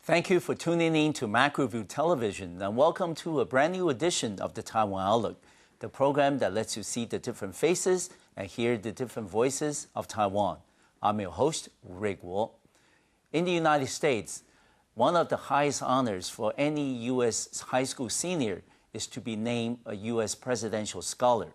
Thank you for tuning in to MacReview Television, and welcome to a brand new edition of the Taiwan Outlook, the program that lets you see the different faces and hear the different voices of Taiwan. I'm your host, Rick Guo. In the United States, one of the highest honors for any U.S. high school senior is to be named a U.S. Presidential Scholar.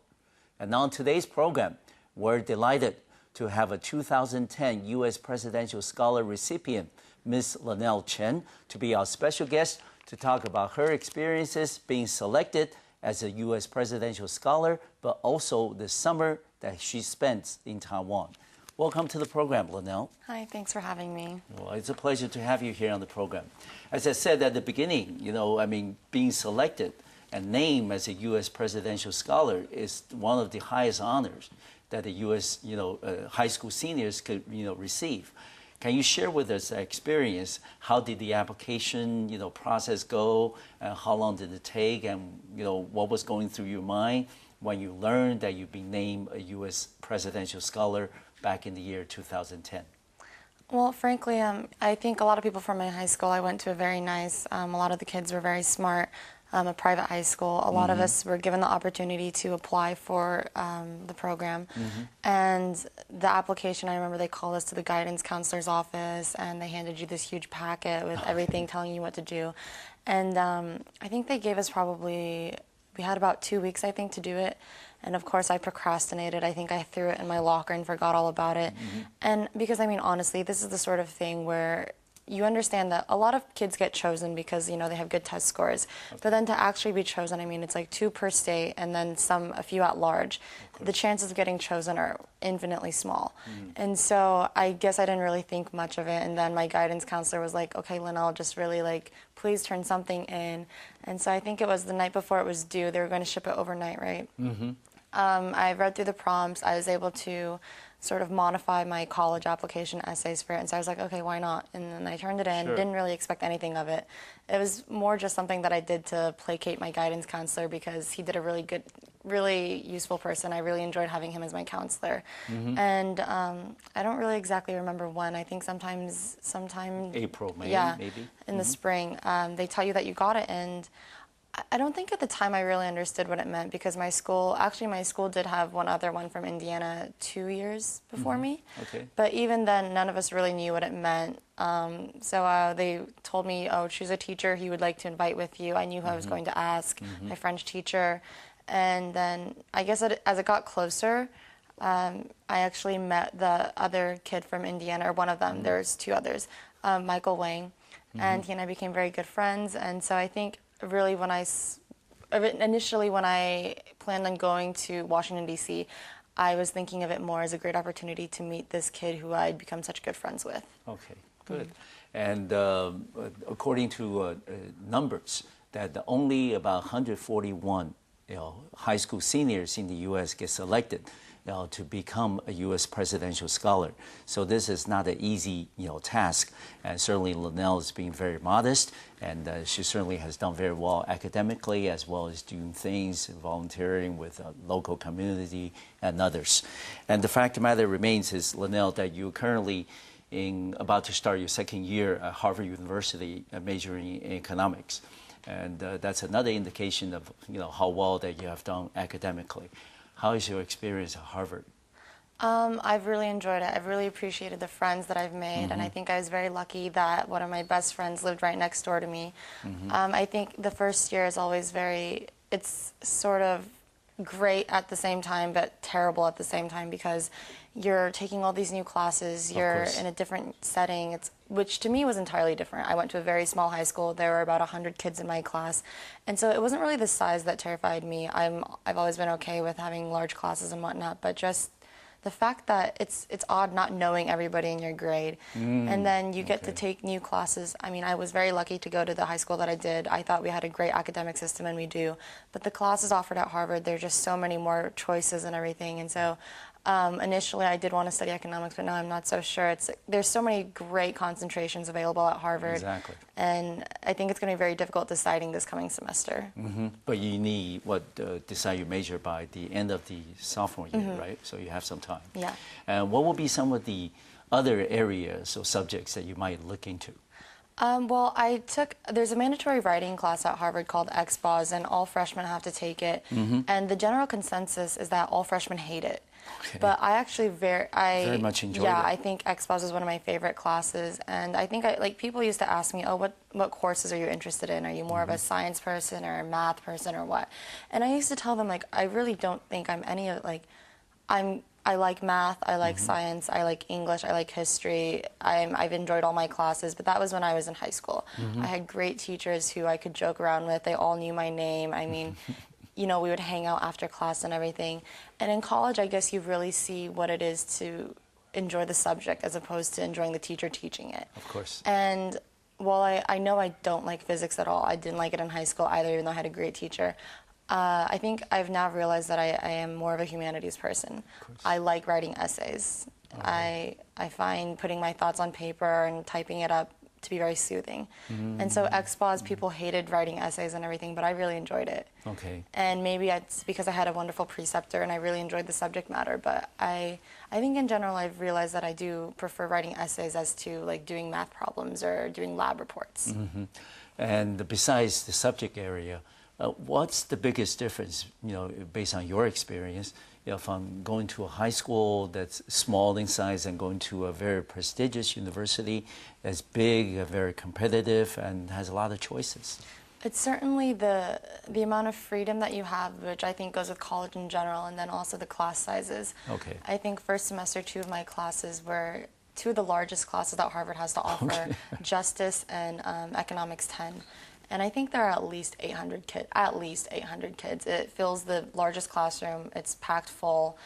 And on today's program, we're delighted to have a 2010 U.S. Presidential Scholar recipient, Ms. Lynelle Chen, to be our special guest to talk about her experiences being selected as a U.S. Presidential Scholar, but also the summer that she spent in Taiwan. Welcome to the program, Lynelle. Hi, thanks for having me. Well, it's a pleasure to have you here on the program. As I said at the beginning, being selected and named as a U.S. Presidential Scholar is one of the highest honors that the U.S. High school seniors could receive. Can you share with us that experience? How did the application process go? How long did it take? And what was going through your mind when you learned that you'd been named a U.S. Presidential Scholar back in the year 2010? Well, frankly, I think a lot of people from my high school, I went to a very nice, a lot of the kids were very smart, a private high school. A lot of us were given the opportunity to apply for the program. And the application, I remember they called us to the guidance counselor's office and they handed you this huge packet with everything telling you what to do. And I think they gave us we had about 2 weeks, I think, to do it. And of course, I procrastinated. I think I threw it in my locker and forgot all about it. And because, honestly, this is the sort of thing where you understand that a lot of kids get chosen because, they have good test scores. But then to actually be chosen, it's like 2 per state and then a few at large. The chances of getting chosen are infinitely small. And so I guess I didn't really think much of it. And then my guidance counselor was like, okay, Lynelle, just really please turn something in. And so I think it was the night before it was due. They were going to ship it overnight, right? I read through the prompts. I was able to sort of modify my college application essays for it. And so I was like, okay, why not? And then I turned it in, didn't really expect anything of it. It was more just something that I did to placate my guidance counselor because he did a really good, really useful person. I really enjoyed having him as my counselor. And I don't really exactly remember when. I think sometime April, May, maybe? In the spring. They tell you that you got it, and I don't think at the time I really understood what it meant because my school did have one other one from Indiana 2 years before me. Okay. But even then, none of us really knew what it meant. So they told me, oh, choose a teacher he would like to invite with you. I knew who I was going to ask, my French teacher. And then I guess as it got closer, I actually met the other kid from Indiana, or one of them. There's 2 others, Michael Wang. And he and I became very good friends. And so I think really initially when I planned on going to Washington, D.C., I was thinking of it more as a great opportunity to meet this kid who I'd become such good friends with. Okay, good. And according to numbers, that only about 141 high school seniors in the U.S. get selected to become a U.S. Presidential Scholar. So this is not an easy task, and certainly Lynelle is being very modest, and she certainly has done very well academically as well as doing things, volunteering with local community and others. And the fact of the matter remains is, Lynelle, that you're currently about to start your 2nd year at Harvard University majoring in economics. And that's another indication of how well that you have done academically. How is your experience at Harvard? I've really enjoyed it. I've really appreciated the friends that I've made, and I think I was very lucky that one of my best friends lived right next door to me. I think the first year is always it's sort of great at the same time, but terrible at the same time because you're taking all these new classes, you're in a different setting, which to me was entirely different. I went to a very small high school. There were about 100 kids in my class. And so it wasn't really the size that terrified me. I've always been okay with having large classes and whatnot, but just the fact that it's odd not knowing everybody in your grade. And then you get to take new classes. I was very lucky to go to the high school that I did. I thought we had a great academic system, and we do. But the classes offered at Harvard, there are just so many more choices and everything. And so initially I did want to study economics, but now I'm not so sure. There's so many great concentrations available at Harvard. Exactly. And I think it's going to be very difficult deciding this coming semester. But you need decide your major by the end of the sophomore year, right? So you have some time. Yeah. And what will be some of the other areas or subjects that you might look into? Well, there's a mandatory writing class at Harvard called XBOZ, and all freshmen have to take it. And the general consensus is that all freshmen hate it. Okay. But I actually very much enjoy it. Yeah, I think XBOZ is one of my favorite classes. And I think, like, people used to ask me, oh, what courses are you interested in? Are you more of a science person or a math person or what? And I used to tell them, like, I really don't think I'm any of, like, I like math, I like science, I like English, I like history. I've enjoyed all my classes, but that was when I was in high school. I had great teachers who I could joke around with. They all knew my name. I mean, you know, we would hang out after class and everything. And in college, I guess you really see what it is to enjoy the subject as opposed to enjoying the teacher teaching it. Of course. And while I know I don't like physics at all, I didn't like it in high school either, even though I had a great teacher. I think I've now realized that I am more of a humanities person. I like writing essays. I find putting my thoughts on paper and typing it up to be very soothing. And so XPOS, people hated writing essays and everything, but I really enjoyed it. Okay. And maybe it's because I had a wonderful preceptor and I really enjoyed the subject matter, but I think in general I've realized that I do prefer writing essays as to like doing math problems or doing lab reports. And besides the subject area, what's the biggest difference, you know, based on your experience, you know, from going to a high school that's small in size and going to a very prestigious university that's big, very competitive, and has a lot of choices? It's certainly the amount of freedom that you have, which I think goes with college in general, and then also the class sizes. Okay. I think first semester, 2 of my classes were 2 of the largest classes that Harvard has to offer, Justice and Economics 10. And I think there are at least 800 kids. It fills the largest classroom. It's packed full.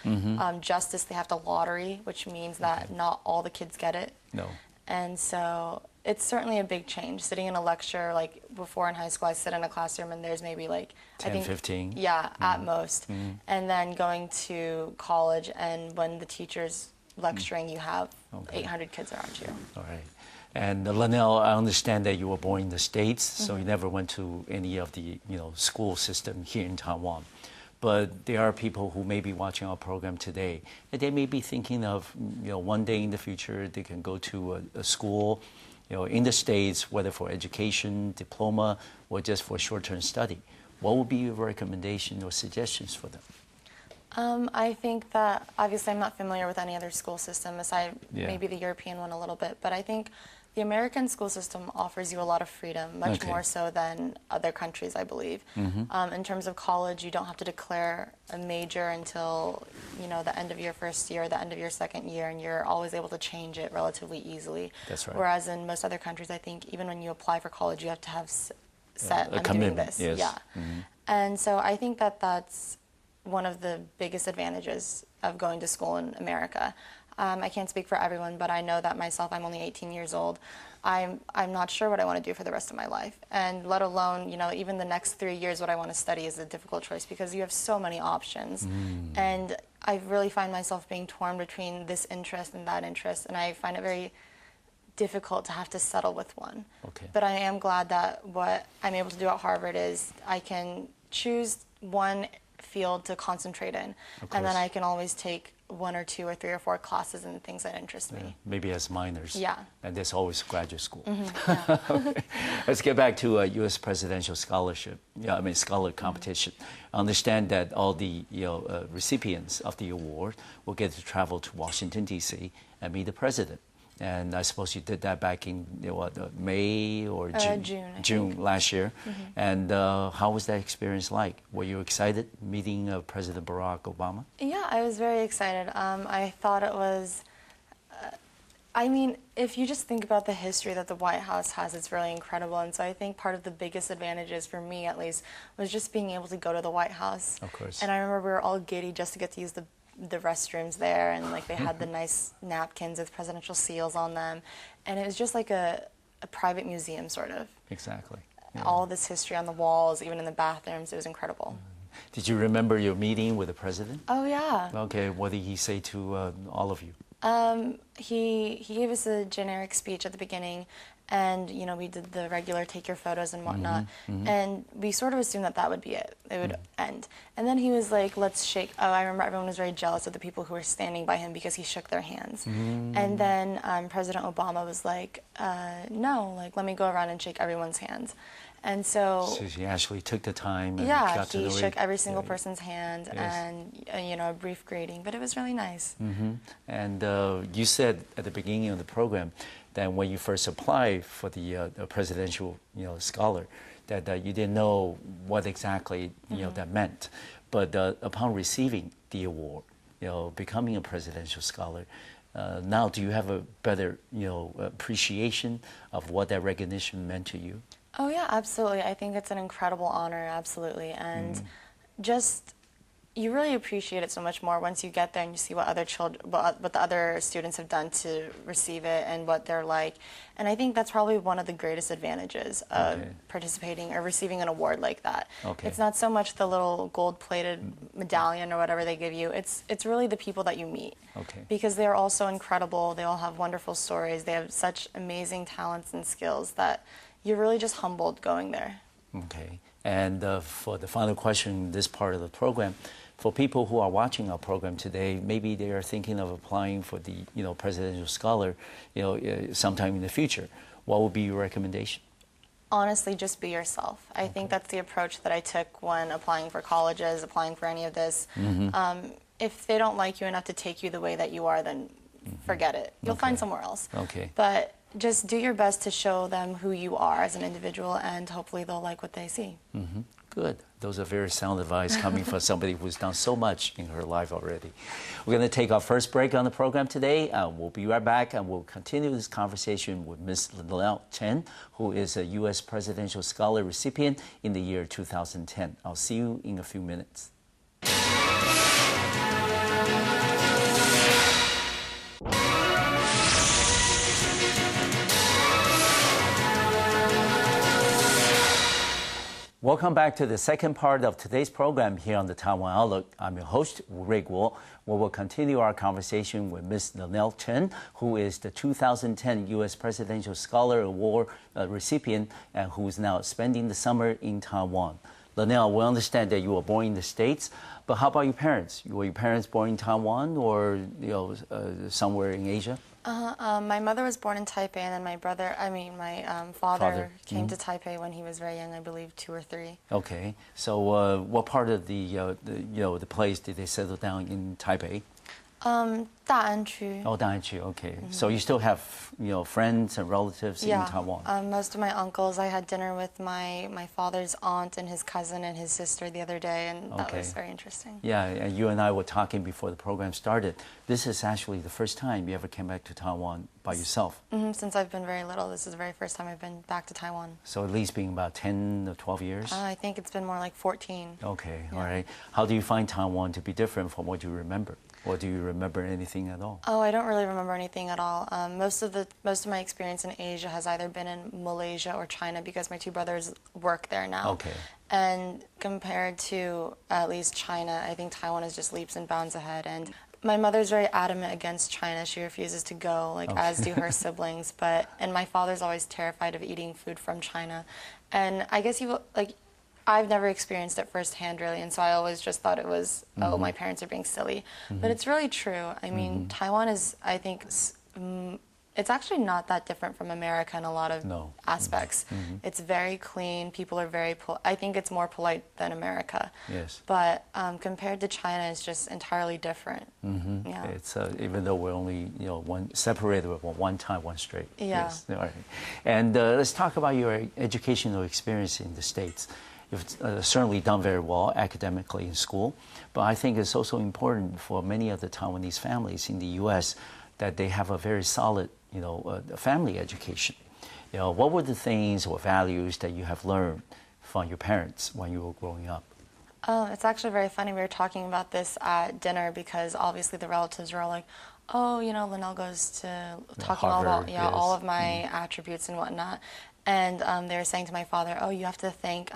Justice, they have to lottery, which means that not all the kids get it. No. And so it's certainly a big change. Sitting in a lecture, like before in high school, I sit in a classroom and there's maybe like 10, 15? Yeah, at most. And then going to college, and when the teacher's lecturing, you have 800 kids around you. All right. And Lynelle, I understand that you were born in the States, so you never went to any of the, you know, school system here in Taiwan. But there are people who may be watching our program today, and they may be thinking of, you know, one day in the future they can go to a school, you know, in the States, whether for education, diploma, or just for short-term study. What would be your recommendation or suggestions for them? I think that, obviously I'm not familiar with any other school system aside maybe the European one a little bit, but I think the American school system offers you a lot of freedom, much more so than other countries, I believe. In terms of college, you don't have to declare a major until, you know, the end of your first year, the end of your second year, and you're always able to change it relatively easily. That's right. Whereas in most other countries, I think even when you apply for college, you have to have set, I'm doing this. Yes. Yeah. And so I think that that's one of the biggest advantages of going to school in America. I can't speak for everyone, but I know that myself, I'm only 18 years old. I'm not sure what I want to do for the rest of my life. And let alone, you know, even the next 3 years, what I want to study is a difficult choice because you have so many options. And I really find myself being torn between this interest and that interest. And I find it very difficult to have to settle with one. But I am glad that what I'm able to do at Harvard is I can choose one field to concentrate in, and then I can always take 1 or 2 or 3 or 4 classes in the things that interest me. Maybe as minors. Yeah. And there's always graduate school. Yeah. Okay. Let's get back to U.S. presidential scholarship. Scholar competition. I understand that all the recipients of the award will get to travel to Washington, D.C. and meet the president. And I suppose you did that back in May or June? June last year. And how was that experience like? Were you excited meeting President Barack Obama? Yeah, I was very excited. I thought it was, I mean, if you just think about the history that the White House has, it's really incredible. And so I think part of the biggest advantages for me, at least, was just being able to go to the White House. Of course. And I remember we were all giddy just to get to use the restrooms there, and like they had the nice napkins with presidential seals on them, and it was just like a private museum sort of. Exactly. Yeah. All this history on the walls, even in the bathrooms. It was incredible. Did you remember your meeting with the president? Oh yeah. Okay, what did he say to all of you? He gave us a generic speech at the beginning, And, you know, we did the regular take your photos and whatnot. And we sort of assumed that that would be it. It would end. And then he was like, let's shake. Oh, I remember everyone was very jealous of the people who were standing by him because he shook their hands. And then President Obama was like, no, like, let me go around and shake everyone's hands. And so he actually took the time and yeah, got to know he shook it. every single person's hand and, you know, a brief greeting. But it was really nice. And you said at the beginning of the program that when you first applied for the presidential, you know, scholar, that you didn't know what exactly, you know, that meant. But upon receiving the award, you know, becoming a presidential scholar, now do you have a better, you know, appreciation of what that recognition meant to you? Oh yeah, absolutely. I think it's an incredible honor, absolutely. And just, you really appreciate it so much more once you get there and you see what other what the other students have done to receive it and what they're like. And I think that's probably one of the greatest advantages of participating or receiving an award like that. It's not so much the little gold-plated medallion or whatever they give you. It's really the people that you meet. Because they're all so incredible. They all have wonderful stories. They have such amazing talents and skills that you're really just humbled going there. Okay. And for the final question in this part of the program, for people who are watching our program today, maybe they are thinking of applying for the, you know, presidential scholar, you know, sometime in the future. What would be your recommendation? Honestly, just be yourself. I think that's the approach that I took when applying for colleges, applying for any of this. If they don't like you enough to take you the way that you are, then forget it. You'll find somewhere else. But just do your best to show them who you are as an individual, and hopefully they'll like what they see. Good. Those are very sound advice coming from somebody who's done so much in her life already. We're going to take our first break on the program today. We'll be right back, and we'll continue this conversation with Ms. Lynelle Chen, who is a U.S. Presidential Scholar recipient in the year 2010. I'll see you in a few minutes. Welcome back to the second part of today's program here on the Taiwan Outlook. I'm your host, Wu Ruiguo. We will continue our conversation with Ms. Lynelle Chen, who is the 2010 U.S. Presidential Scholar Award recipient and who is now spending the summer in Taiwan. Lynelle, we understand that you were born in the States, but how about your parents? Were your parents born in Taiwan or, you know, somewhere in Asia? My mother was born in Taipei, and then my father came to Taipei when he was very young, I believe 2 or 3. Okay, so what part of the place did they settle down in Taipei? 大安区. Oh, 大安区, okay. So you still have, you know, friends and relatives in Taiwan? Most of my uncles. I had dinner with my father's aunt and his cousin and his sister the other day, and that was very interesting. Yeah, and you and I were talking before the program started. This is actually the first time you ever came back to Taiwan by yourself. Since I've been very little, this is the very first time I've been back to Taiwan. So at least being about 10 or 12 years? I think it's been more like 14. Okay, all right. How do you find Taiwan to be different from what you remember? Or do you remember anything at all? Oh, I don't really remember anything at all. Most of my experience in Asia has either been in Malaysia or China because my 2 brothers work there now. Okay. And compared to at least China, I think Taiwan is just leaps and bounds ahead. And my mother's very adamant against China. She refuses to go, like as do her siblings. And my father's always terrified of eating food from China. And I guess I've never experienced it firsthand, really, and so I always just thought it was, oh, my parents are being silly. But it's really true. I mean, Taiwan is, I think, it's actually not that different from America in a lot of aspects. It's very clean. People are very I think it's more polite than America. Yes. But compared to China, it's just entirely different. Yeah. It's even though we're only, you know, separated with one Taiwan strait. Yeah. Yes. All right. And let's talk about your educational experience in the States. You've certainly done very well academically in school, but I think it's also important for many of the Taiwanese families in the U.S. that they have a very solid, you know, family education. You know, what were the things or values that you have learned from your parents when you were growing up? It's actually very funny. We were talking about this at dinner because obviously the relatives were all like, oh, you know, Lynelle goes to talking all about all of my attributes and whatnot. And they were saying to my father, oh, you have to thank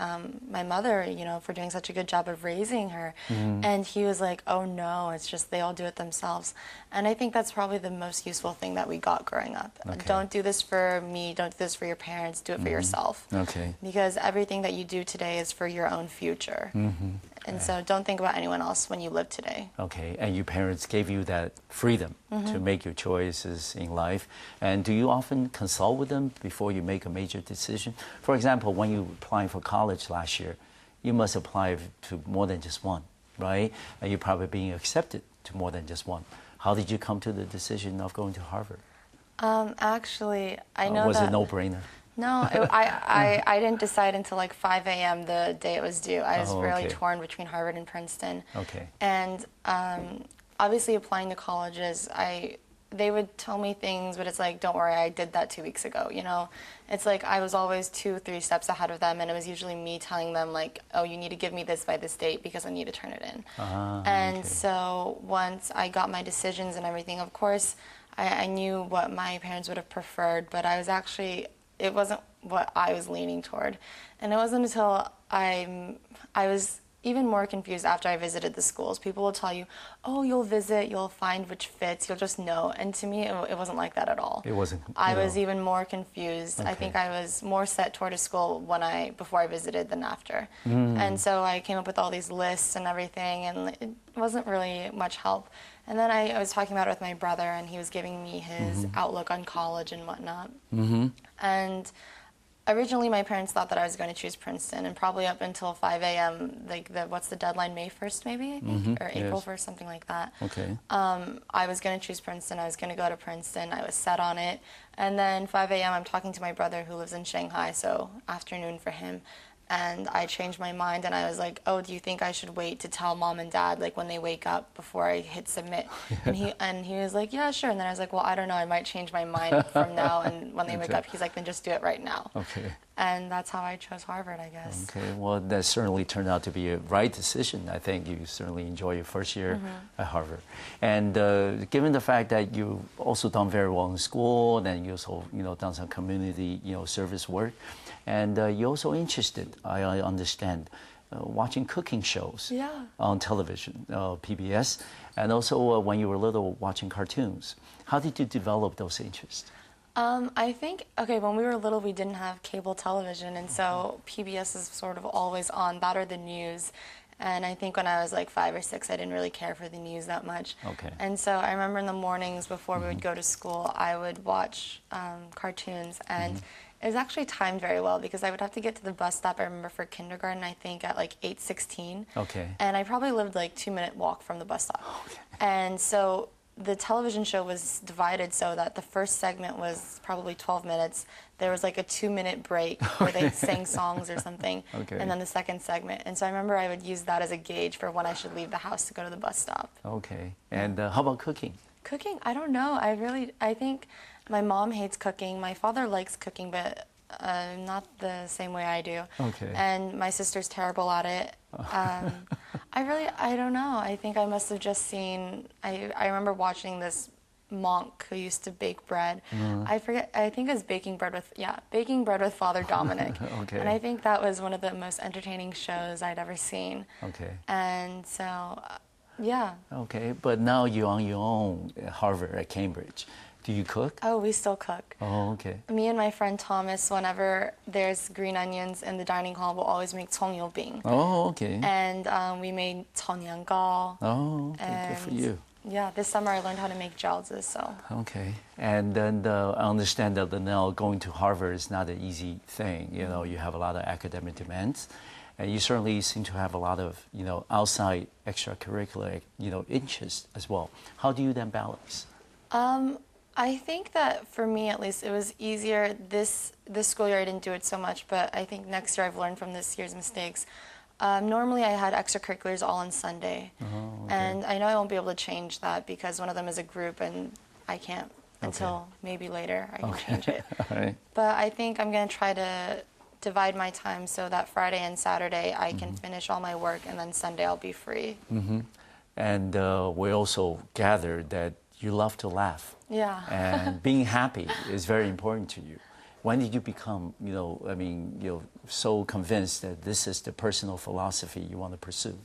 my mother, you know, for doing such a good job of raising her. And he was like, oh, no, it's just they all do it themselves. And I think that's probably the most useful thing that we got growing up. Okay. Don't do this for me. Don't do this for your parents. Do it for yourself. Okay. Because everything that you do today is for your own future. And so don't think about anyone else when you live today. Okay, and your parents gave you that freedom to make your choices in life. And do you often consult with them before you make a major decision? For example, when you were applying for college last year, you must apply to more than just one, right? And you're probably being accepted to more than just one. How did you come to the decision of going to Harvard? Actually, I know was that... it a no-brainer? No, I didn't decide until like 5 a.m. the day it was due. I was really torn between Harvard and Princeton. Okay. And obviously applying to colleges, they would tell me things, but it's like, don't worry, I did that 2 weeks ago, you know? It's like I was always 2-3 steps ahead of them, and it was usually me telling them like, oh, you need to give me this by this date because I need to turn it in. And so once I got my decisions and everything, of course, I knew what my parents would have preferred, but I was actually... it wasn't what I was leaning toward. And it wasn't until I was even more confused after I visited the schools. People will tell you, oh, you'll visit, you'll find which fits, you'll just know. And to me, it wasn't like that at all. It wasn't. I was even more confused. Okay. I think I was more set toward a school before I visited than after. And so I came up with all these lists and everything, and it wasn't really much help. And then I was talking about it with my brother, and he was giving me his outlook on college and whatnot. And originally my parents thought that I was going to choose Princeton, and probably up until 5 a.m., like what's the deadline, May 1st maybe, I think, or April 1st, something like that. Okay. I was going to choose Princeton. I was going to go to Princeton. I was set on it. And then 5 a.m., I'm talking to my brother who lives in Shanghai, so afternoon for him. And I changed my mind, and I was like, oh, do you think I should wait to tell mom and dad, like, when they wake up before I hit submit? And he was like, yeah, sure. And then I was like, well, I don't know. I might change my mind from now, and when they wake up, he's like, then just do it right now. Okay. And that's how I chose Harvard, I guess. Okay, well, that certainly turned out to be a right decision. I think you certainly enjoy your first year at Harvard. And given the fact that you've also done very well in school, and you also, done some community, service work, and you're also interested, I understand, watching cooking shows on television, PBS, and also when you were little, watching cartoons. How did you develop those interests? I think, when we were little, we didn't have cable television, and so PBS is sort of always on, that or the news. And I think when I was like 5 or 6, I didn't really care for the news that much. Okay. And so I remember in the mornings before we would go to school, I would watch cartoons, and it was actually timed very well because I would have to get to the bus stop, I remember, for kindergarten, I think, at like 8:16. Okay. And I probably lived like 2-minute walk from the bus stop. Okay. And so the television show was divided so that the first segment was probably 12 minutes. There was like a 2-minute break where they sang songs or something, and then the second segment. And so I remember I would use that as a gauge for when I should leave the house to go to the bus stop. Okay. And how about cooking? Cooking? I don't know. I think my mom hates cooking. My father likes cooking, but not the same way I do. Okay. And my sister's terrible at it. I don't know. I think I must have just seen, I remember watching this monk who used to bake bread. I forget, I think it was Baking Bread with Father Dominic. Okay. And I think that was one of the most entertaining shows I'd ever seen. Okay. And so, yeah. Okay, but now you're on your own at Harvard, at Cambridge. Do you cook? Oh, we still cook. Oh, okay. Me and my friend Thomas, whenever there's green onions in the dining hall, we'll always make 葱油饼. Oh, okay. And we made 炒年糕. Oh, okay. Good for you. Yeah, this summer I learned how to make jiaozi, so. Okay. And then I understand that Lynelle, going to Harvard is not an easy thing. You have a lot of academic demands. And you certainly seem to have a lot of, outside extracurricular, interests as well. How do you then balance? I think that for me, at least, it was easier. This school year I didn't do it so much, but I think next year I've learned from this year's mistakes. Normally I had extracurriculars all on Sunday, and I know I won't be able to change that because one of them is a group, and I can't until maybe later I can change it. Right. But I think I'm going to try to divide my time so that Friday and Saturday I can finish all my work, and then Sunday I'll be free. And we also gathered that you love to laugh. Yeah. And being happy is very important to you. when did you become, so convinced that this is the personal philosophy you want to pursue?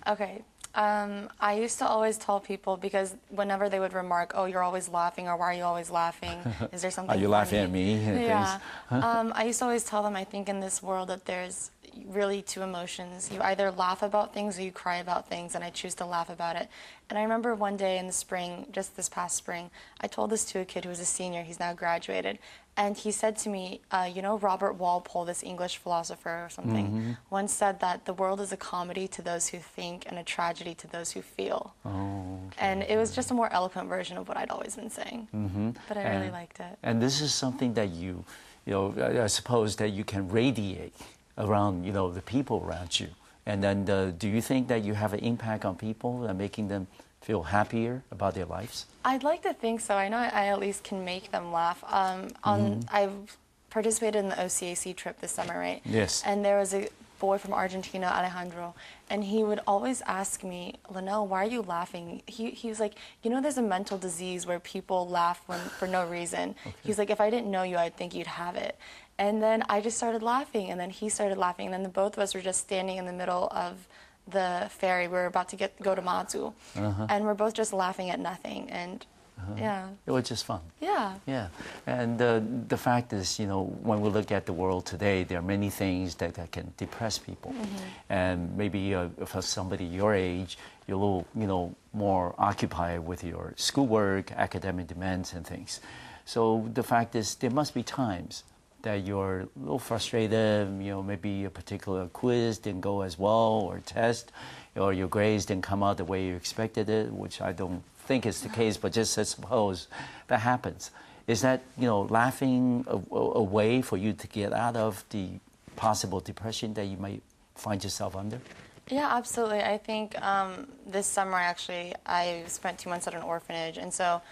Okay. I used to always tell people, because whenever they would remark, "Oh, you're always laughing," or "Why are you always laughing? Is there something Are you funny?" laughing at me? Yeah. I used to always tell them, I think in this world that there's really two emotions. You either laugh about things or you cry about things, and I choose to laugh about it. And I remember one day in the spring, just this past spring, I told this to a kid who was a senior. He's now graduated. And he said to me, Robert Walpole, this English philosopher or something, once said that the world is a comedy to those who think and a tragedy to those who feel. Oh, okay. And it was just a more eloquent version of what I'd always been saying. But I really liked it. And this is something that I suppose that you can radiate around, the people around you. And then do you think that you have an impact on people and making them feel happier about their lives? I'd like to think so. I know I at least can make them laugh. I've participated in the OCAC trip this summer, right? Yes. And there was a boy from Argentina, Alejandro, and he would always ask me, "Lynelle, why are you laughing?" He was like, there's a mental disease where people laugh for no reason. Okay. He was like, "If I didn't know you, I'd think you'd have it." And then I just started laughing, and then he started laughing, and then the both of us were just standing in the middle of the ferry. We were about to go to Matsu, and we're both just laughing at nothing, and yeah. It was just fun. Yeah. Yeah. And the fact is, when we look at the world today, there are many things that can depress people. And maybe for somebody your age, you're a little, more occupied with your schoolwork, academic demands and things. So the fact is, there must be times that you're a little frustrated, maybe a particular quiz didn't go as well, or test, or your grades didn't come out the way you expected it, which I don't think is the case, but just suppose that happens. Is that, laughing a way for you to get out of the possible depression that you might find yourself under? Yeah, absolutely. I think this summer, actually, I spent 2 months at an orphanage, and so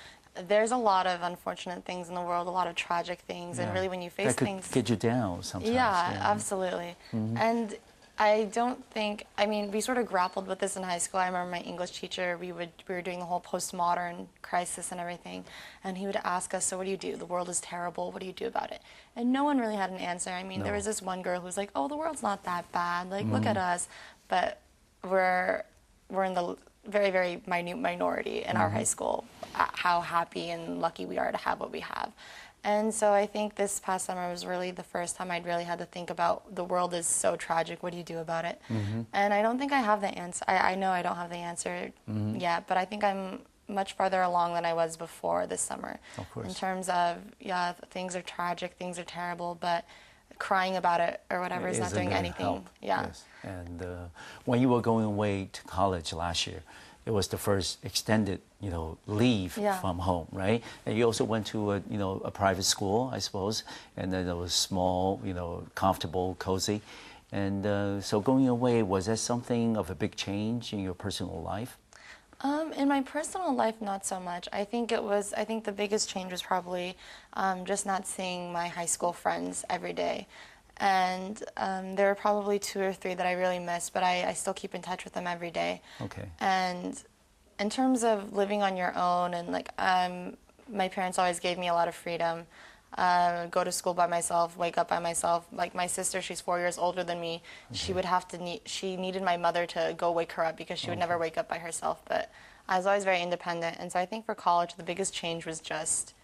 there's a lot of unfortunate things in the world, a lot of tragic things, and really when you face things... That could get you down sometimes. Yeah, absolutely. And I don't think, we sort of grappled with this in high school. I remember my English teacher, we were doing the whole postmodern crisis and everything, and he would ask us, "So what do you do? The world is terrible. What do you do about it?" And no one really had an answer. There was this one girl who was like, "Oh, the world's not that bad. Like, look at us." But we're in the very, very minute minority in our high school, how happy and lucky we are to have what we have. And so I think this past summer was really the first time I'd really had to think about, the world is so tragic, what do you do about it? And I don't think I have the answer. I know I don't have the answer yet, but I think I'm much farther along than I was before this summer. Of course. In terms of, things are tragic, things are terrible, but crying about it or whatever is not doing anything. Help. Yeah. Yes. And when you were going away to college last year, it was the first extended, leave from home, right? And you also went to a private school, I suppose, and then it was small, comfortable, cozy. And so going away, was that something of a big change in your personal life? In my personal life, not so much. I think the biggest change was probably just not seeing my high school friends every day. And there were probably 2 or 3 that I really missed, but I still keep in touch with them every day. Okay. And in terms of living on your own, and my parents always gave me a lot of freedom. Go to school by myself, wake up by myself. Like my sister, she's 4 years older than me. Okay. She needed my mother to go wake her up because she would never wake up by herself. But I was always very independent. And so I think for college, the biggest change was just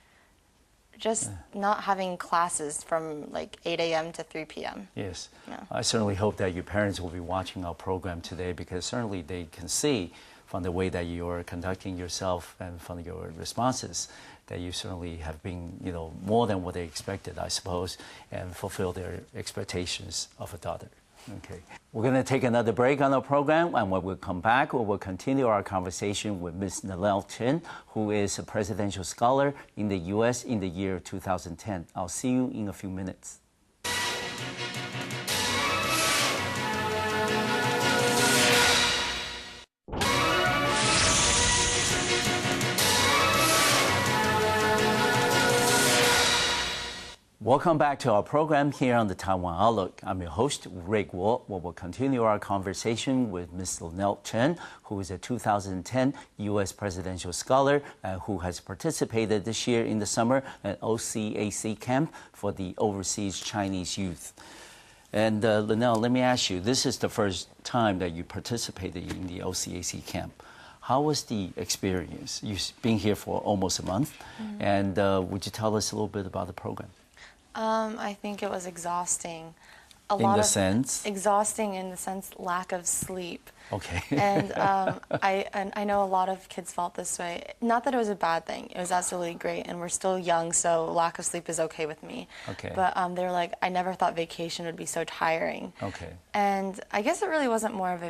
not having classes from 8 a.m. to 3 p.m. Yes. Yeah. I certainly hope that your parents will be watching our program today, because certainly they can see from the way that you're conducting yourself and from your responses that you certainly have been, more than what they expected, I suppose, and fulfill their expectations of a daughter. Okay. We're going to take another break on our program, and when we come back, we will continue our conversation with Ms. Lynelle Chen, who is a presidential scholar in the U.S. in the year 2010. I'll see you in a few minutes. Welcome back to our program here on the Taiwan Outlook. I'm your host, Ray Guo. We will continue our conversation with Ms. Lynelle Chen, who is a 2010 U.S. presidential scholar who has participated this year in the summer at OCAC camp for the overseas Chinese youth. And Lynelle, let me ask you, this is the first time that you participated in the OCAC camp. How was the experience? You've been here for almost a month, and would you tell us a little bit about the program? I think it was exhausting. Exhausting in the sense lack of sleep. Okay. And I know a lot of kids felt this way. Not that it was a bad thing. It was absolutely great, and we're still young, so lack of sleep is okay with me. Okay. But they were like, I never thought vacation would be so tiring. Okay. And I guess it really wasn't more of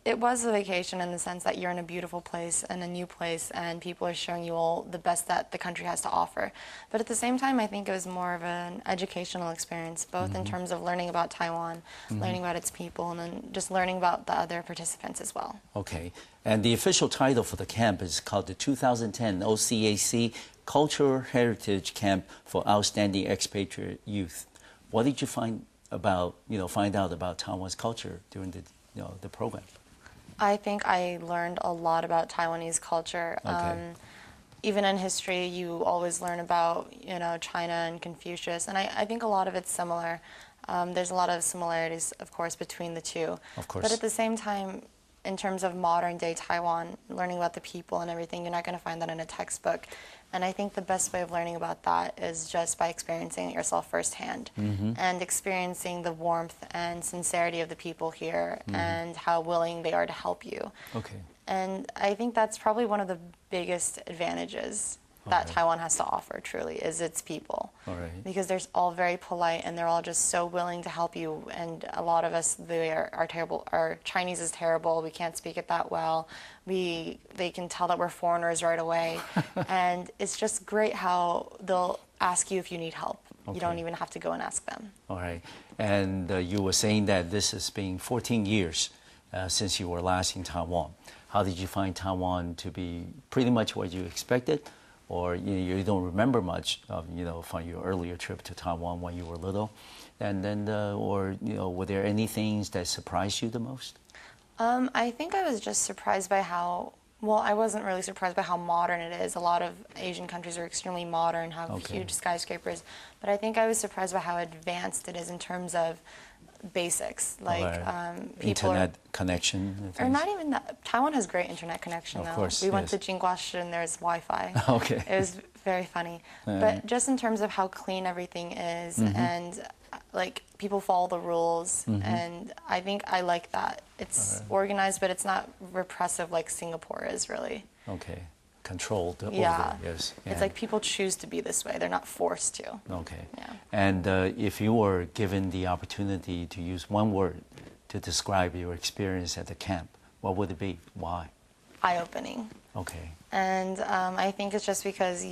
it was a vacation in the sense that you're in a beautiful place and a new place, and people are showing you all the best that the country has to offer. But at the same time, I think it was more of an educational experience, both in terms of learning about Taiwan, learning about its people, and then just learning about the other participants as well. Okay. And the official title for the camp is called the 2010 OCAC Cultural Heritage Camp for Outstanding Expatriate Youth. What did you find out about Taiwan's culture during the program? I think I learned a lot about Taiwanese culture. Okay. Even in history, you always learn about, China and Confucius, and I think a lot of it's similar. There's a lot of similarities, of course, between the two. Of course. But at the same time, in terms of modern-day Taiwan, learning about the people and everything, you're not going to find that in a textbook. And I think the best way of learning about that is just by experiencing it yourself firsthand and experiencing the warmth and sincerity of the people here and how willing they are to help you. Okay. And I think that's probably one of the biggest advantages that Taiwan has to offer, truly, is its people. All right. Because they're all very polite and they're all just so willing to help you. And a lot of us, they are terrible. Our Chinese is terrible. We can't speak it that well. They can tell that we're foreigners right away. And it's just great how they'll ask you if you need help. Okay. You don't even have to go and ask them. All right. And you were saying that this has been 14 years since you were last in Taiwan. How did you find Taiwan to be pretty much what you expected? Or you don't remember much of, from your earlier trip to Taiwan when you were little, and then, were there any things that surprised you the most? I think I was just surprised by I wasn't really surprised by how modern it is. A lot of Asian countries are extremely modern, have huge skyscrapers, but I think I was surprised by how advanced it is in terms of basics, like internet connection. Or not even that. Taiwan has great internet connection, though. Of course, we went to Jingguashi and there's Wi-Fi. Okay. It was very funny. But just in terms of how clean everything is and like people follow the rules, and I think I like that. It's organized, but it's not repressive like Singapore is really. Okay. Controlled over, yes. It's like people choose to be this way. They're not forced to. Okay. Yeah. And if you were given the opportunity to use one word to describe your experience at the camp, what would it be? Why? Eye-opening. Okay. And I think it's just because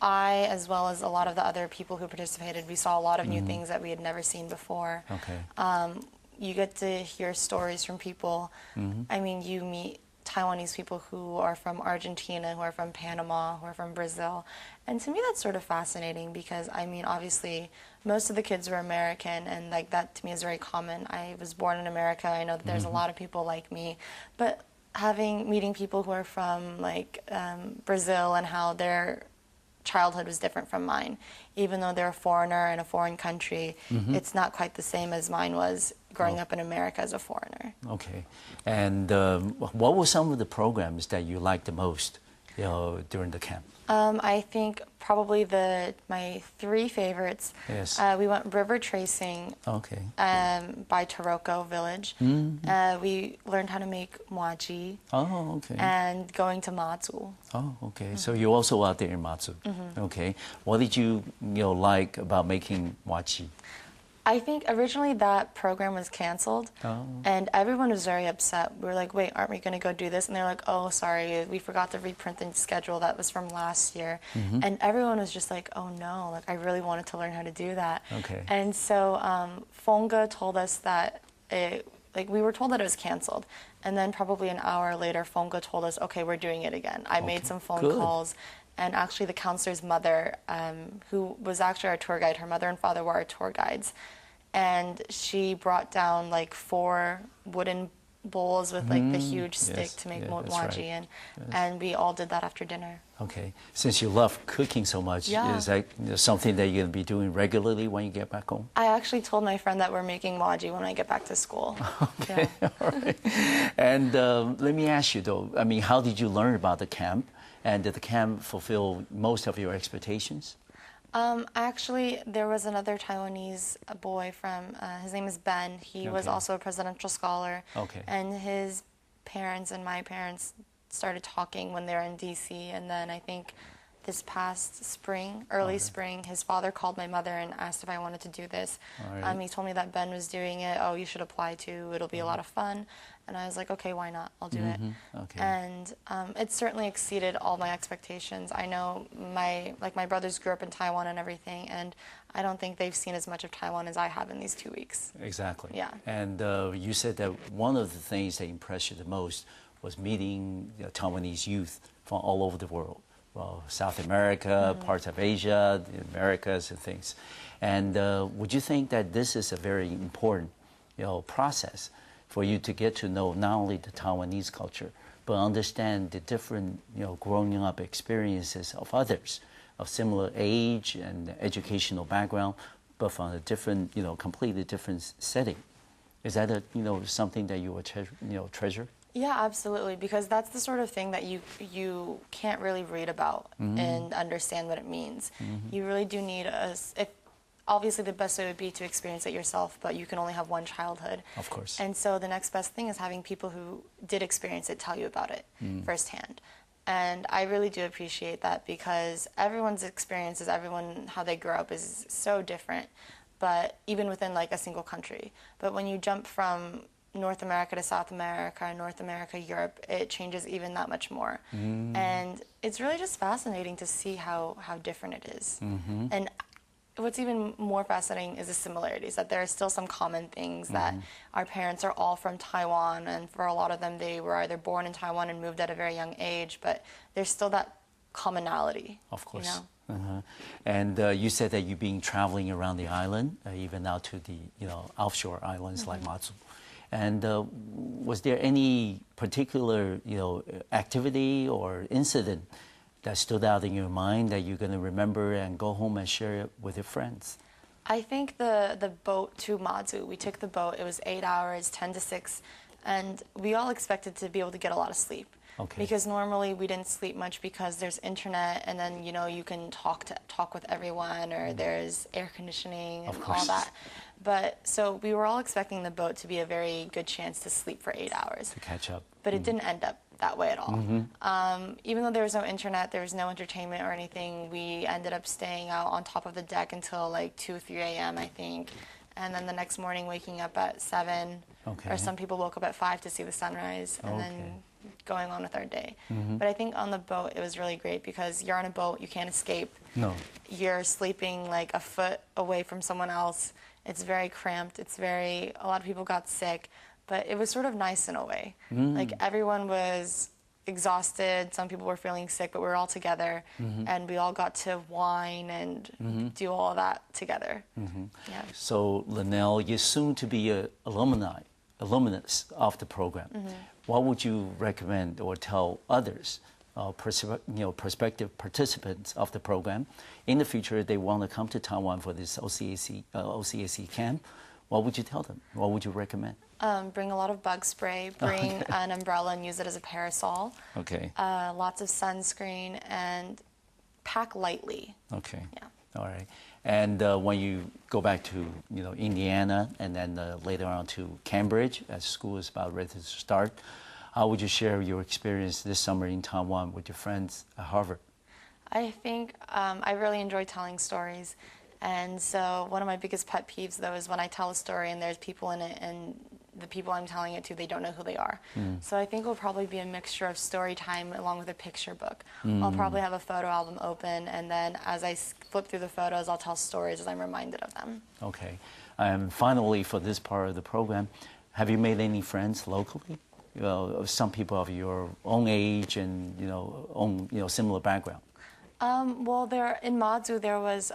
I, as well as a lot of the other people who participated, we saw a lot of new things that we had never seen before. Okay. You get to hear stories from people. I mean, you meet Taiwanese people who are from Argentina, who are from Panama, who are from Brazil. And to me, that's sort of fascinating because, I mean, obviously, most of the kids were American, and like that to me is very common. I was born in America. I know that there's a lot of people like me. But meeting people who are from like Brazil and how their childhood was different from mine. Even though they're a foreigner in a foreign country, it's not quite the same as mine was growing up in America as a foreigner. Okay. And what were some of the programs that you liked the most during the camp? I think probably my three favorites. Yes. We went river tracing by Taroko village. We learned how to make mochi. Oh, okay. And going to Matsu. Oh, okay. So you're also out there in Matsu. Okay. What did you like about making mochi? I think originally that program was canceled, and everyone was very upset. We were like, wait, aren't we going to go do this? And they're like, oh, sorry, we forgot to reprint the schedule that was from last year. And everyone was just like, oh, no, like I really wanted to learn how to do that. Okay. And so Fonga told us that we were told that it was canceled. And then probably an hour later, Fonga told us, okay, we're doing it again. I made some phone calls. and actually the counselor's mother, who was actually our tour guide, her mother and father were our tour guides, and she brought down like 4 wooden bowls with like the huge stick to make mochi, and we all did that after dinner. Okay. Since you love cooking so much, is that something that you're going to be doing regularly when you get back home? I actually told my friend that we're making mochi when I get back to school. Okay, all right. And let me ask you though, I mean, how did you learn about the camp? And did the camp fulfill most of your expectations? Actually, there was another Taiwanese boy from, his name is Ben. He was also a presidential scholar. Okay. And his parents and my parents started talking when they were in DC. And then I think this past spring, early spring, his father called my mother and asked if I wanted to do this. He told me that Ben was doing it. Oh, you should apply too. It'll be a lot of fun. And I was like, okay, why not? I'll do it. Okay. And it certainly exceeded all my expectations. I know my brothers grew up in Taiwan and everything, and I don't think they've seen as much of Taiwan as I have in these 2 weeks. Exactly. Yeah. And you said that one of the things that impressed you the most was meeting Taiwanese youth from all over the world. Well, South America, parts of Asia, the Americas, and things. And would you think that this is a very important, process for you to get to know not only the Taiwanese culture, but understand the different, growing up experiences of others of similar age and educational background, but from a different, completely different setting? Is that something that you would treasure? Yeah, absolutely, because that's the sort of thing that you can't really read about and understand what it means. You really do need obviously the best way would be to experience it yourself, but you can only have one childhood. Of course. And so the next best thing is having people who did experience it tell you about it firsthand. And I really do appreciate that, because everyone's experiences, how they grow up is so different, but even within like a single country. But when you jump from North America to South America, North America, Europe, it changes even that much more. And it's really just fascinating to see how different it is. And what's even more fascinating is the similarities, that there are still some common things, that our parents are all from Taiwan, and for a lot of them they were either born in Taiwan and moved at a very young age, but there's still that commonality. Of course. And you said that you've been traveling around the island, even out to the offshore islands like Matsu. And was there any particular activity or incident that stood out in your mind that you're going to remember and go home and share it with your friends? I think the boat to Matsu, we took the boat, it was 8 hours, 10 to 6, and we all expected to be able to get a lot of sleep. Okay. Because normally we didn't sleep much because there's internet, and then you can talk with everyone, or there's air conditioning and all that. But so we were all expecting the boat to be a very good chance to sleep for 8 hours. To catch up. But it didn't end up that way at all. Even though there was no internet, there was no entertainment or anything, we ended up staying out on top of the deck until like 2 or 3 a.m. I think. And then the next morning waking up at 7, or some people woke up at 5 to see the sunrise, and then going on with our day. But I think on the boat it was really great, because you're on a boat, you can't escape. No. You're sleeping like a foot away from someone else. It's very cramped. A lot of people got sick, but it was sort of nice in a way. Like everyone was exhausted, some people were feeling sick, but we were all together, and we all got to wine and do all that together. Yeah. So Lynelle, you're soon to be an alumnus of the program. What would you recommend or tell others, prospective participants of the program, in the future they want to come to Taiwan for this OCAC camp? What would you tell them? What would you recommend? Bring a lot of bug spray, bring an umbrella and use it as a parasol. Okay. Lots of sunscreen, and pack lightly. Okay. Yeah. All right. And when you go back to Indiana, and then later on to Cambridge, as school is about ready to start, how would you share your experience this summer in Taiwan with your friends at Harvard? I think I really enjoy telling stories. And so one of my biggest pet peeves, though, is when I tell a story and there's people in it, and the people I'm telling it to, they don't know who they are. So I think it'll probably be a mixture of story time along with a picture book. I'll probably have a photo album open, and then as I flip through the photos, I'll tell stories as I'm reminded of them. Okay. And finally, for this part of the program, have you made any friends locally? Some people of your own age and similar background. Well, there in Mazu, there was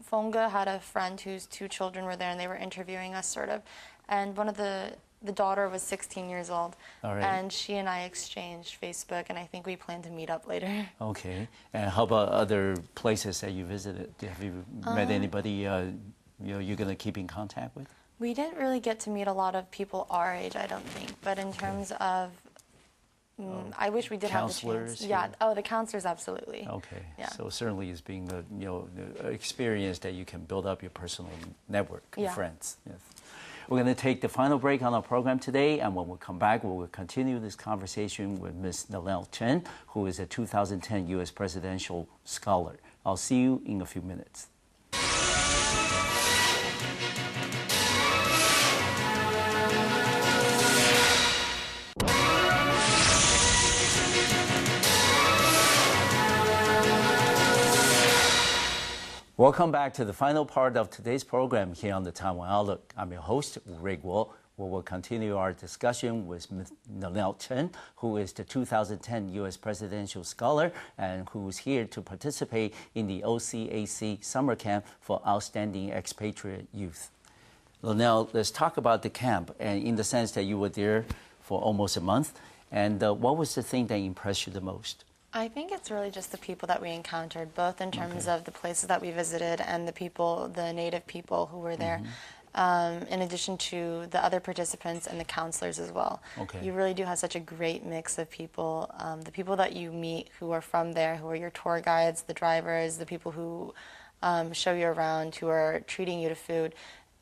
Fonga had a friend whose 2 children were there, and they were interviewing us, sort of. And one of the daughter was 16 years old, All right. and she and I exchanged Facebook, and I think we plan to meet up later. Okay. And how about other places that you visited? Have you met anybody you're going to keep in contact with? We didn't really get to meet a lot of people our age, I don't think. But in terms of, I wish we did have the chance. Counselors? Yeah. Oh, the counselors, absolutely. Okay. Yeah. So certainly it's being the experience that you can build up your personal network of friends. Yes. We're going to take the final break on our program today, and when we come back, we will continue this conversation with Ms. Lynelle Chen, who is a 2010 U.S. presidential scholar. I'll see you in a few minutes. Welcome back to the final part of today's program here on the Taiwan Outlook. I'm your host, Ray Guo. We will continue our discussion with Ms. Lynelle Chen, who is the 2010 U.S. presidential scholar and who is here to participate in the OCAC summer camp for outstanding expatriate youth. Lynelle, let's talk about the camp, and in the sense that you were there for almost a month. And what was the thing that impressed you the most? I think it's really just the people that we encountered, both in terms of the places that we visited and the people, the native people who were there, in addition to the other participants and the counselors as well. Okay. You really do have such a great mix of people. The people that you meet who are from there, who are your tour guides, the drivers, the people who show you around, who are treating you to food,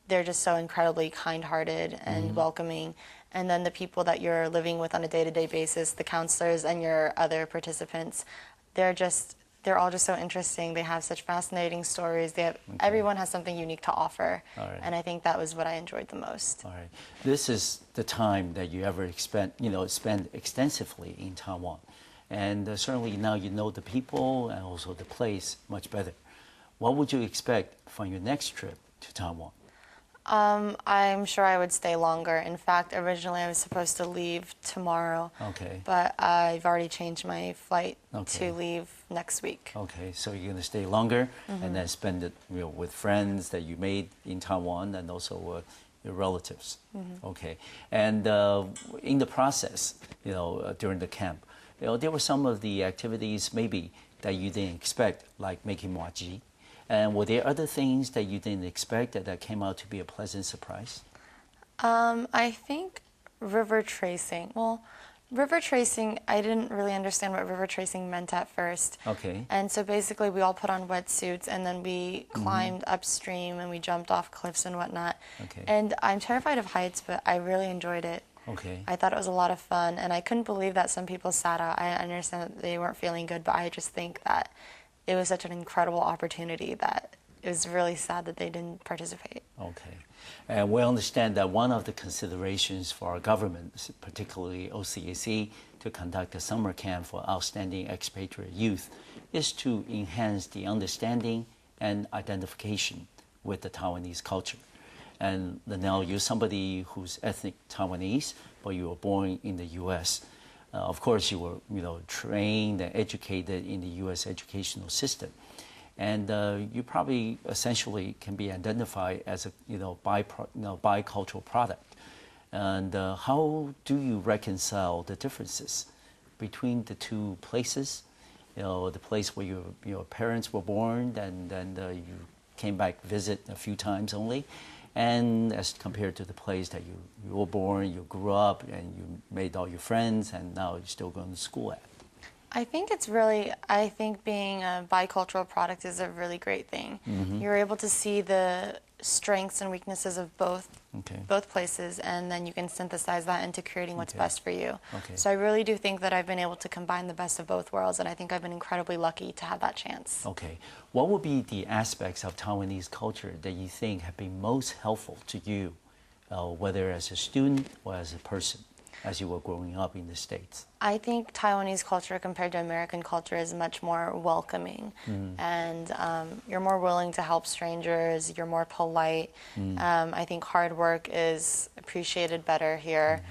they're just so incredibly kind-hearted and welcoming. And then the people that you're living with on a day-to-day basis, the counselors and your other participants, they're all just so interesting. They have such fascinating stories. Everyone has something unique to offer. All right. And I think that was what I enjoyed the most. All right. This is the time that you ever spend extensively in Taiwan. And certainly now you know the people and also the place much better. What would you expect from your next trip to Taiwan? I'm sure I would stay longer. In fact, originally I was supposed to leave tomorrow. Okay. But I've already changed my flight Okay. to leave next week. Okay, so you're going to stay longer and then spend it with friends that you made in Taiwan and also your relatives. Okay, and in the process, during the camp, there were some of the activities maybe that you didn't expect, like making muaji. And were there other things that you didn't expect that came out to be a pleasant surprise? I think river tracing. Well, river tracing, I didn't really understand what river tracing meant at first. Okay. And so basically we all put on wetsuits and then we climbed upstream and we jumped off cliffs and whatnot. Okay. And I'm terrified of heights, but I really enjoyed it. Okay. I thought it was a lot of fun, and I couldn't believe that some people sat out. I understand that they weren't feeling good, but I just think that it was such an incredible opportunity that it was really sad that they didn't participate. Okay. And we understand that one of the considerations for our government, particularly OCAC, to conduct a summer camp for outstanding expatriate youth is to enhance the understanding and identification with the Taiwanese culture. And Lynelle, you're somebody who's ethnic Taiwanese, but you were born in the U.S. Of course, you were, trained and educated in the U.S. educational system, and you probably essentially can be identified as a, bicultural product. And how do you reconcile the differences between the two places? The place where your parents were born, and then you came back visit a few times only, and as compared to the place that you were born, you grew up, and you made all your friends, and now you're still going to school at. I think being a bicultural product is a really great thing. You're able to see the strengths and weaknesses of both places, and then you can synthesize that into creating what's best for you. Okay. So I really do think that I've been able to combine the best of both worlds, and I think I've been incredibly lucky to have that chance. Okay. What would be the aspects of Taiwanese culture that you think have been most helpful to you, whether as a student or as a person, as you were growing up in the States? I think Taiwanese culture compared to American culture is much more welcoming, and you're more willing to help strangers, you're more polite. I think hard work is appreciated better here,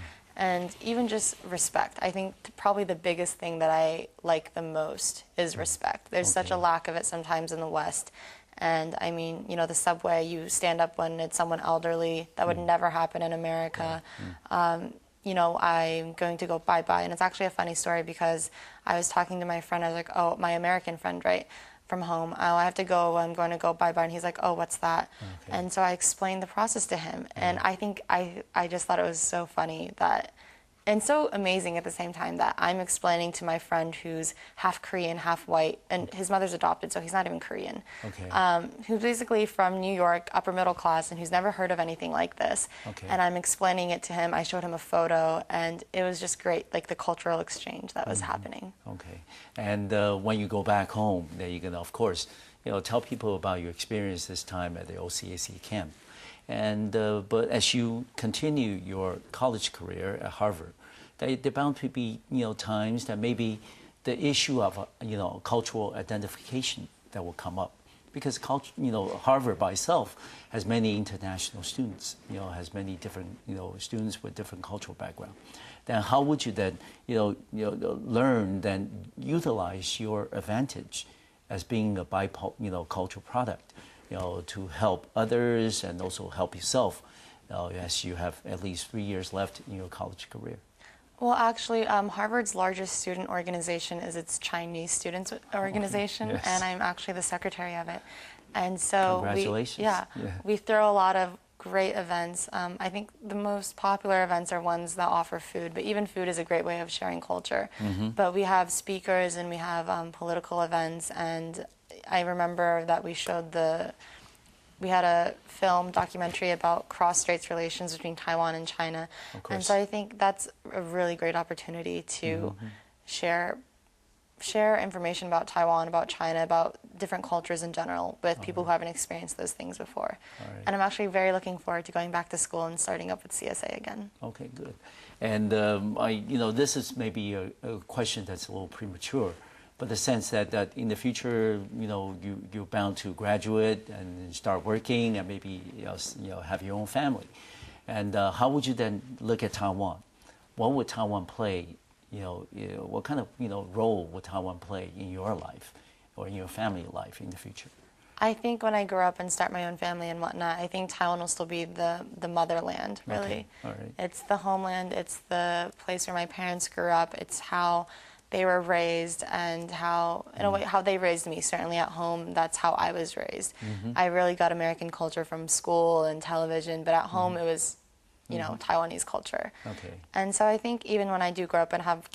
and even just respect. I think probably the biggest thing that I like the most is respect. There's such a lack of it sometimes in the West. And I mean, you know, the subway, you stand up when it's someone elderly. That would never happen in America. You know, I'm going to go bye-bye. And it's actually a funny story because I was talking to my friend. I was like, oh, my American friend, right, from home. Oh, I have to go. I'm going to go bye-bye. And he's like, oh, what's that? And so I explained the process to him. And I think I just thought it was so funny that, and so amazing at the same time, that I'm explaining to my friend who's half Korean, half white, and his mother's adopted, so he's not even Korean, who's basically from New York, upper middle class, and who's never heard of anything like this. And I'm explaining it to him. I showed him a photo, and it was just great, like the cultural exchange that was happening. And when you go back home, then you're going to, of course, you know, tell people about your experience this time at the OCAC camp. And but as you continue your college career at Harvard, there bound to be, you know, times that maybe the issue of, you know, cultural identification that will come up, because culture, you know, Harvard by itself has many international students, you know, has many different, you know, students with different cultural background. Then how would you then, learn, then utilize your advantage as being a cultural product, you know, to help others and also help yourself, as you have at least 3 years left in your college career? Well, actually, Harvard's largest student organization is its Chinese students organization, and I'm actually the secretary of it. And so congratulations. We throw a lot of great events. I think the most popular events are ones that offer food, but even food is a great way of sharing culture. But we have speakers and we have political events, and I remember that we had a film documentary about cross-straits relations between Taiwan and China. And so I think that's a really great opportunity to share information about Taiwan, about China, about different cultures in general with people who haven't experienced those things before. And I'm actually very looking forward to going back to school and starting up with CSA again. Okay, good. And this is maybe a question that's a little premature, but the sense that in the future, you know, you're bound to graduate and start working and maybe have your own family. And how would you then look at Taiwan? What would Taiwan play? What kind of role would Taiwan play in your life or in your family life in the future? I think when I grow up and start my own family and whatnot, I think Taiwan will still be the motherland, really. All right. It's the homeland. It's the place where my parents grew up. It's how they were raised and how, in a way, how they raised me. Certainly at home, that's how I was raised. I really got American culture from school and television, but at home it was, Taiwanese culture. And so I think even when I do grow up and have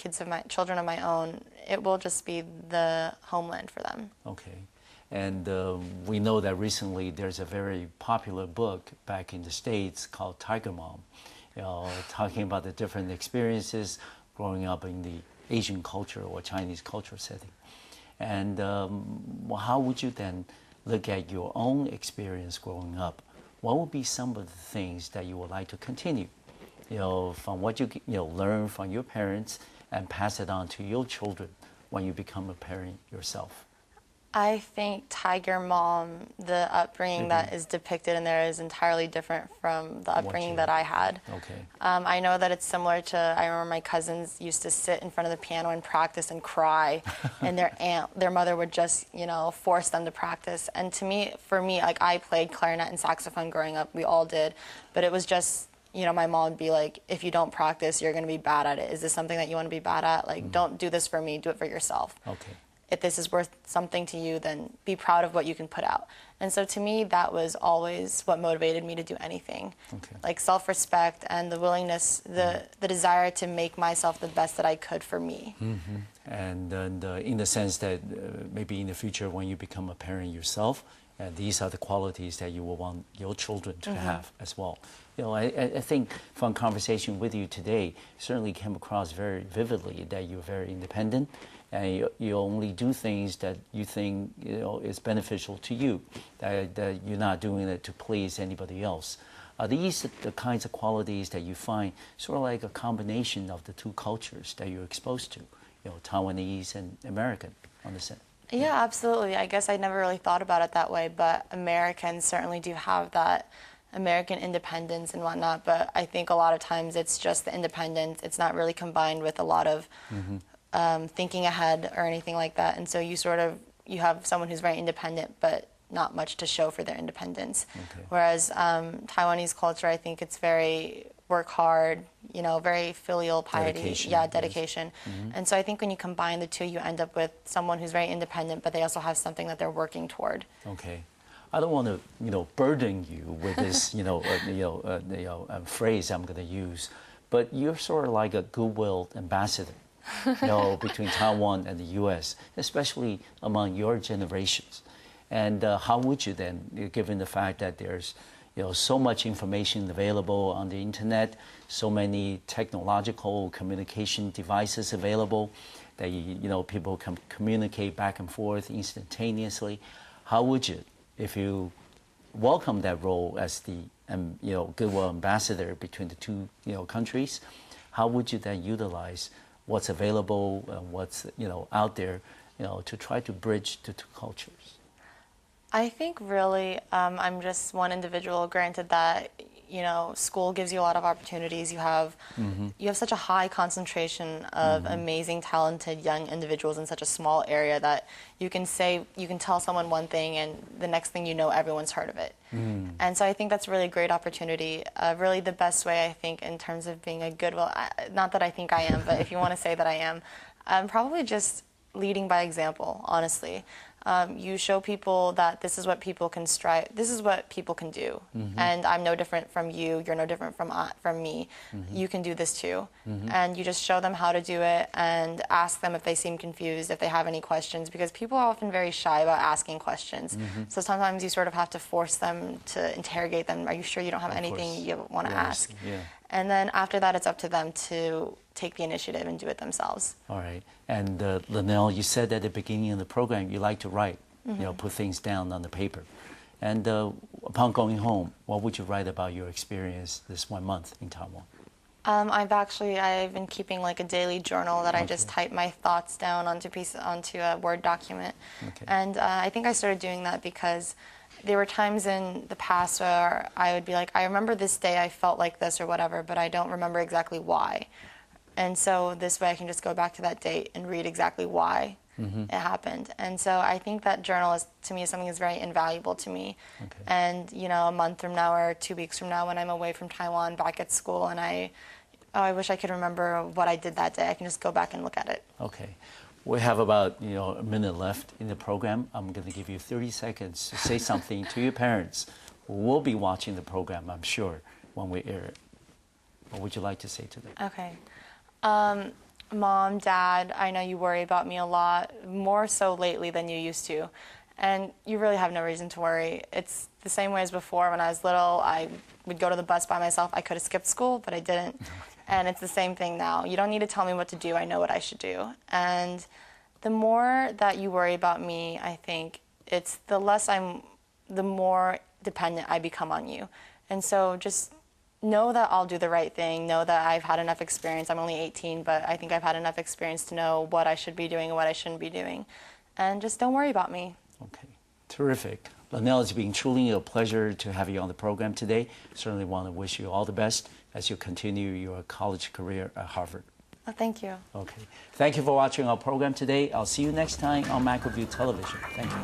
children of my own, it will just be the homeland for them. And we know that recently there's a very popular book back in the States called Tiger Mom, talking about the different experiences growing up in the Asian culture or Chinese culture setting. And how would you then look at your own experience growing up? What would be some of the things that you would like to continue, from what you learn from your parents and pass it on to your children when you become a parent yourself? I think Tiger Mom, the upbringing that is depicted in there is entirely different from the upbringing that I had. I know that it's similar to, I remember my cousins used to sit in front of the piano and practice and cry, and their mother would just, force them to practice. And for me, like, I played clarinet and saxophone growing up, we all did, but it was just, my mom would be like, if you don't practice, you're going to be bad at it. Is this something that you want to be bad at? Like, don't do this for me, do it for yourself. If this is worth something to you, then be proud of what you can put out. And so to me, that was always what motivated me to do anything. Like self-respect and the willingness, the desire to make myself the best that I could for me. And in the sense that maybe in the future when you become a parent yourself, these are the qualities that you will want your children to have as well. I think from conversation with you today, certainly came across very vividly that you're very independent, and you only do things that you think is beneficial to you, that you're not doing it to please anybody else. Are these the kinds of qualities that you find sort of like a combination of the two cultures that you're exposed to, Taiwanese and American on the set? Yeah, absolutely. I guess I never really thought about it that way, but Americans certainly do have that American independence and whatnot, but I think a lot of times it's just the independence. It's not really combined with a lot of thinking ahead or anything like that. And so you have someone who's very independent, but not much to show for their independence. Okay. Whereas Taiwanese culture, I think it's very work hard, very filial piety. Dedication. Yeah, dedication. Yes. And so I think when you combine the two, you end up with someone who's very independent, but they also have something that they're working toward. Okay. I don't want to, burden you with this, phrase I'm going to use, but you're sort of like a goodwill ambassador, between Taiwan and the U.S., especially among your generations. And how would you then, given the fact that there's, so much information available on the internet, so many technological communication devices available that people can communicate back and forth instantaneously, how would you? If you welcome that role as the goodwill ambassador between the two countries, how would you then utilize what's available and what's out there to try to bridge the two cultures? I think really I'm just one individual. Granted that school gives you a lot of opportunities. You have such a high concentration of amazing, talented young individuals in such a small area that you can tell someone one thing and the next thing everyone's heard of it. And so I think that's really a great opportunity. Really the best way I think in terms of being a goodwill, not that I think I am, but if you want to say that I am, probably just leading by example, honestly. You show people that this is what people can strive, this is what people can do. And I'm no different from you, you're no different from me. You can do this too. And you just show them how to do it and ask them if they seem confused, if they have any questions, because people are often very shy about asking questions. So sometimes you sort of have to force them to interrogate them. Are you sure you don't have anything you want to ask? Yeah. And then after that, it's up to them to take the initiative and do it themselves. All right. And Lynelle, you said at the beginning of the program you like to write, put things down on the paper. And upon going home, what would you write about your experience this 1 month in Taiwan? I've been keeping like a daily journal that I just type my thoughts down onto a Word document. Okay. And I think I started doing that because there were times in the past where I would be like, I remember this day I felt like this or whatever, but I don't remember exactly why. And so this way I can just go back to that date and read exactly why it happened. And so I think that journal to me is something that's very invaluable to me. Okay. And a month from now or 2 weeks from now when I'm away from Taiwan back at school and I wish I could remember what I did that day, I can just go back and look at it. Okay. We have about a minute left in the program. I'm going to give you 30 seconds to say something to your parents who will be watching the program, I'm sure, when we air it. What would you like to say to them? Okay. Mom, Dad, I know you worry about me a lot, more so lately than you used to. And you really have no reason to worry. It's the same way as before. When I was little, I would go to the bus by myself. I could have skipped school, but I didn't. And it's the same thing now. You don't need to tell me what to do. I know what I should do. And the more that you worry about me, I think it's the more dependent I become on you. And so just know that I'll do the right thing. Know that I've had enough experience. I'm only 18, but I think I've had enough experience to know what I should be doing and what I shouldn't be doing. And just don't worry about me. Okay. Terrific. Lynelle, it's been truly a pleasure to have you on the program today. Certainly want to wish you all the best as you continue your college career at Harvard. Oh, thank you. Okay. Thank you for watching our program today. I'll see you next time on MacroView Television. Thank you.